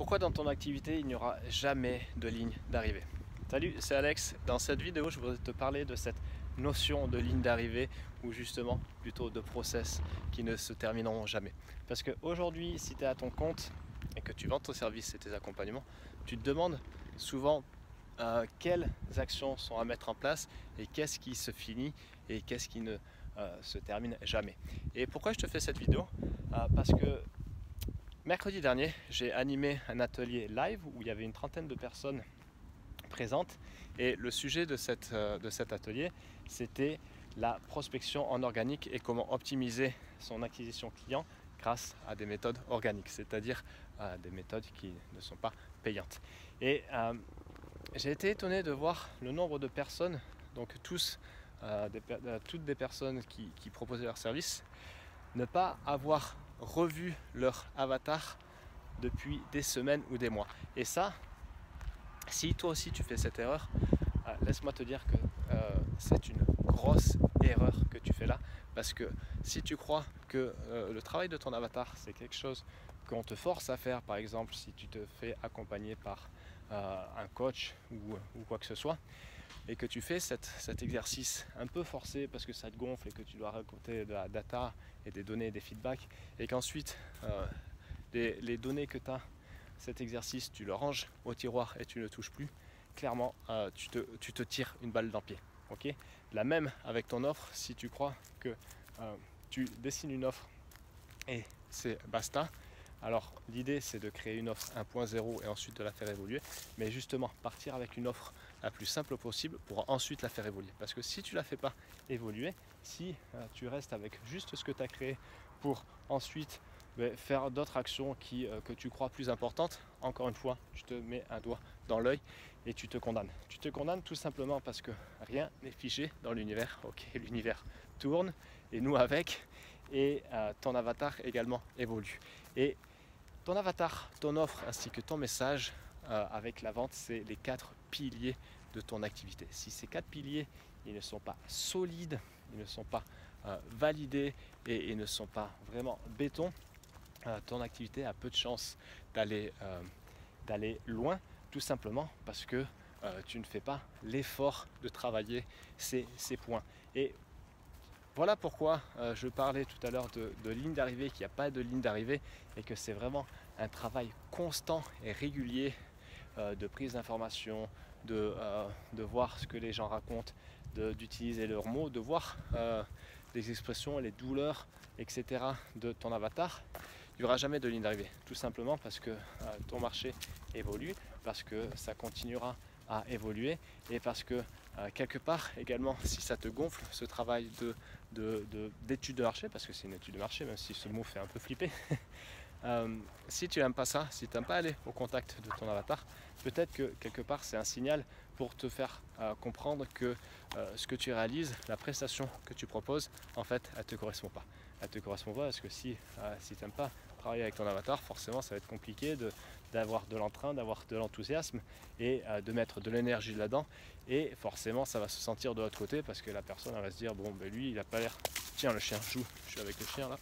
Pourquoi dans ton activité il n'y aura jamais de ligne d'arrivée? Salut, c'est Alex. Dans cette vidéo, je voudrais te parler de cette notion de ligne d'arrivée ou justement plutôt de process qui ne se termineront jamais. Parce qu'aujourd'hui, si tu es à ton compte et que tu vends ton service et tes accompagnements, tu te demandes souvent quelles actions sont à mettre en place et qu'est-ce qui se finit et qu'est-ce qui ne se termine jamais. Et pourquoi je te fais cette vidéo? Parce que mercredi dernier, j'ai animé un atelier live où il y avait une trentaine de personnes présentes et le sujet de cet atelier, c'était la prospection en organique et comment optimiser son acquisition client grâce à des méthodes organiques, c'est-à-dire des méthodes qui ne sont pas payantes. Et j'ai été étonné de voir le nombre de personnes, donc toutes des personnes qui proposaient leur service, ne pas avoir revu leur avatar depuis des semaines ou des mois. Et ça, si toi aussi tu fais cette erreur, laisse-moi te dire que c'est une grosse erreur que tu fais là, parce que si tu crois que le travail de ton avatar c'est quelque chose qu'on te force à faire, par exemple si tu te fais accompagner par un coach ou quoi que ce soit, et que tu fais cet exercice un peu forcé parce que ça te gonfle et que tu dois raconter de la data et des données et des feedbacks, et qu'ensuite les données que tu as, cet exercice, tu le ranges au tiroir et tu ne le touches plus, clairement tu te tires une balle dans le pied. Okay, la même avec ton offre, si tu crois que tu dessines une offre et c'est basta. Alors l'idée c'est de créer une offre 1.0 et ensuite de la faire évoluer, mais justement partir avec une offre la plus simple possible pour ensuite la faire évoluer. Parce que si tu ne la fais pas évoluer, si tu restes avec juste ce que tu as créé pour ensuite faire d'autres actions que tu crois plus importantes, encore une fois, tu te mets un doigt dans l'œil et tu te condamnes. Tu te condamnes tout simplement parce que rien n'est figé dans l'univers. Ok, l'univers tourne et nous avec, et ton avatar également évolue. Et ton avatar, ton offre ainsi que ton message avec la vente, c'est les 4 piliers de ton activité. Si ces 4 piliers ils ne sont pas solides, ils ne sont pas validés et ils ne sont pas vraiment béton, ton activité a peu de chances d'aller loin, tout simplement parce que tu ne fais pas l'effort de travailler ces points. Et voilà pourquoi je parlais tout à l'heure de ligne d'arrivée, qu'il n'y a pas de ligne d'arrivée et que c'est vraiment un travail constant et régulier de prise d'information, de voir ce que les gens racontent, d'utiliser leurs mots, de voir les expressions, les douleurs, etc. de ton avatar. Il n'y aura jamais de ligne d'arrivée, tout simplement parce que ton marché évolue, parce que ça continuera à évoluer et parce que quelque part également, si ça te gonfle ce travail d'étude de marché, parce que c'est une étude de marché, même si ce mot fait un peu flipper, si tu n'aimes pas ça, si tu n'aimes pas aller au contact de ton avatar, peut-être que quelque part c'est un signal pour te faire comprendre que ce que tu réalises, la prestation que tu proposes, en fait, elle ne te correspond pas. Elle ne te correspond pas parce que si tu n'aimes pas travailler avec ton avatar, forcément ça va être compliqué d'avoir de l'entrain, d'avoir de l'enthousiasme et de mettre de l'énergie là-dedans, et forcément ça va se sentir de l'autre côté parce que la personne elle va se dire bon ben lui il a pas l'air, tiens le chien joue, je suis avec le chien là,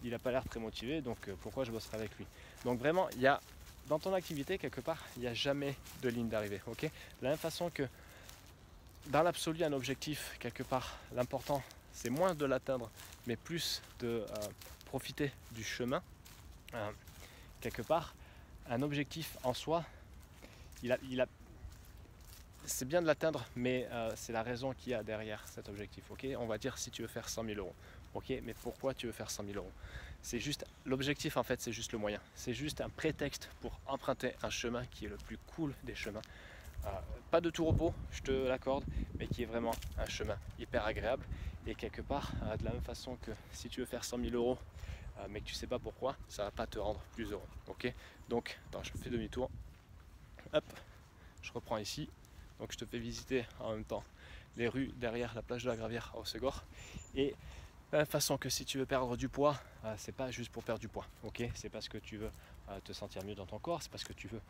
il n'a pas l'air très motivé, donc pourquoi je bosserai avec lui? Donc vraiment, il y a dans ton activité quelque part, il n'y a jamais de ligne d'arrivée. Ok, de la même façon que dans l'absolu, un objectif quelque part, l'important c'est moins de l'atteindre, mais plus de profiter du chemin. Quelque part, un objectif en soi, c'est bien de l'atteindre, mais c'est la raison qu'il y a derrière cet objectif. Ok, on va dire si tu veux faire 100 000 euros. Ok, mais pourquoi tu veux faire 100 000 euros? C'est juste l'objectif, en fait, c'est juste le moyen. C'est juste un prétexte pour emprunter un chemin qui est le plus cool des chemins. Pas de tout repos, je te l'accorde, mais qui est vraiment un chemin hyper agréable. Et quelque part, de la même façon que si tu veux faire 100 000 euros, mais que tu sais pas pourquoi, ça va pas te rendre plus heureux. Ok, donc attends, je fais demi-tour. Hop, je reprends ici. Donc je te fais visiter en même temps les rues derrière la plage de la Gravière à Hossegor. Et de la même façon que si tu veux perdre du poids, c'est pas juste pour perdre du poids, ok? C'est parce que tu veux te sentir mieux dans ton corps, c'est parce que tu veux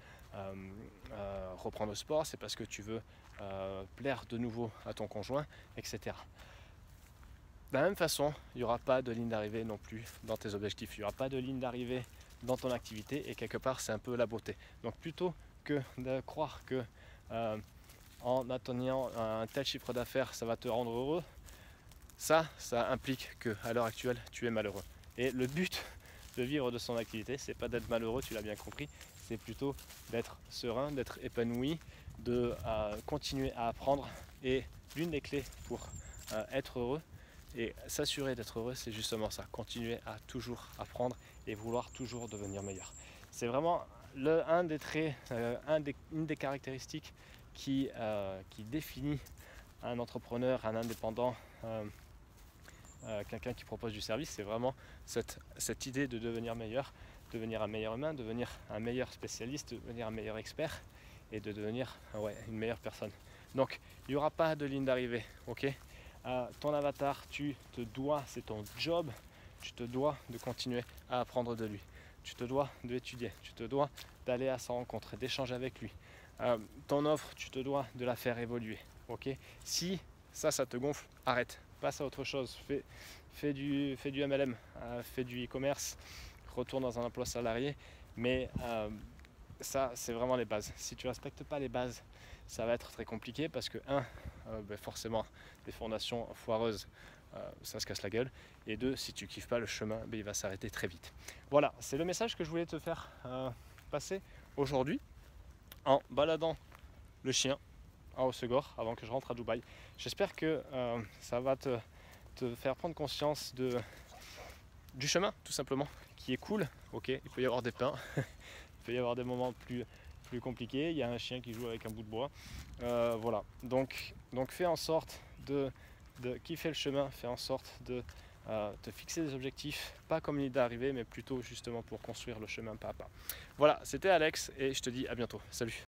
reprendre le sport, c'est parce que tu veux plaire de nouveau à ton conjoint, etc. De la même façon, il n'y aura pas de ligne d'arrivée non plus dans tes objectifs. Il n'y aura pas de ligne d'arrivée dans ton activité, et quelque part c'est un peu la beauté. Donc plutôt que de croire que en atteignant un tel chiffre d'affaires ça va te rendre heureux, ça implique qu'à l'heure actuelle tu es malheureux. Et le but de vivre de son activité, c'est pas d'être malheureux, tu l'as bien compris, c'est plutôt d'être serein, d'être épanoui, de continuer à apprendre. Et l'une des clés pour être heureux et s'assurer d'être heureux, c'est justement ça, continuer à toujours apprendre et vouloir toujours devenir meilleur. C'est vraiment un des traits, une des caractéristiques qui définit un entrepreneur, un indépendant, quelqu'un qui propose du service. C'est vraiment cette idée de devenir meilleur, devenir un meilleur humain, devenir un meilleur spécialiste, devenir un meilleur expert et de devenir une meilleure personne. Donc il n'y aura pas de ligne d'arrivée, ok. Ton avatar, tu te dois, c'est ton job, tu te dois de continuer à apprendre de lui, tu te dois d'étudier, tu te dois d'aller à sa rencontre, d'échanger avec lui. Ton offre, tu te dois de la faire évoluer, ok. Si ça te gonfle, arrête, passe à autre chose, fais du MLM, fais du e-commerce, retourne dans un emploi salarié, mais ça c'est vraiment les bases. Si tu ne respectes pas les bases, ça va être très compliqué parce que forcément des fondations foireuses, ça se casse la gueule, et deux, si tu kiffes pas le chemin, il va s'arrêter très vite. Voilà, c'est le message que je voulais te faire passer aujourd'hui en baladant le chien à Hossegor avant que je rentre à Dubaï. J'espère que ça va te faire prendre conscience du chemin, tout simplement, qui est cool. Ok, il peut y avoir des pains, il peut y avoir des moments plus compliqués, il y a un chien qui joue avec un bout de bois. Voilà, donc fais en sorte de kiffer le chemin, fais en sorte de te fixer des objectifs, pas comme l'idée d'arriver, mais plutôt justement pour construire le chemin pas à pas. Voilà, c'était Alex et je te dis à bientôt. Salut!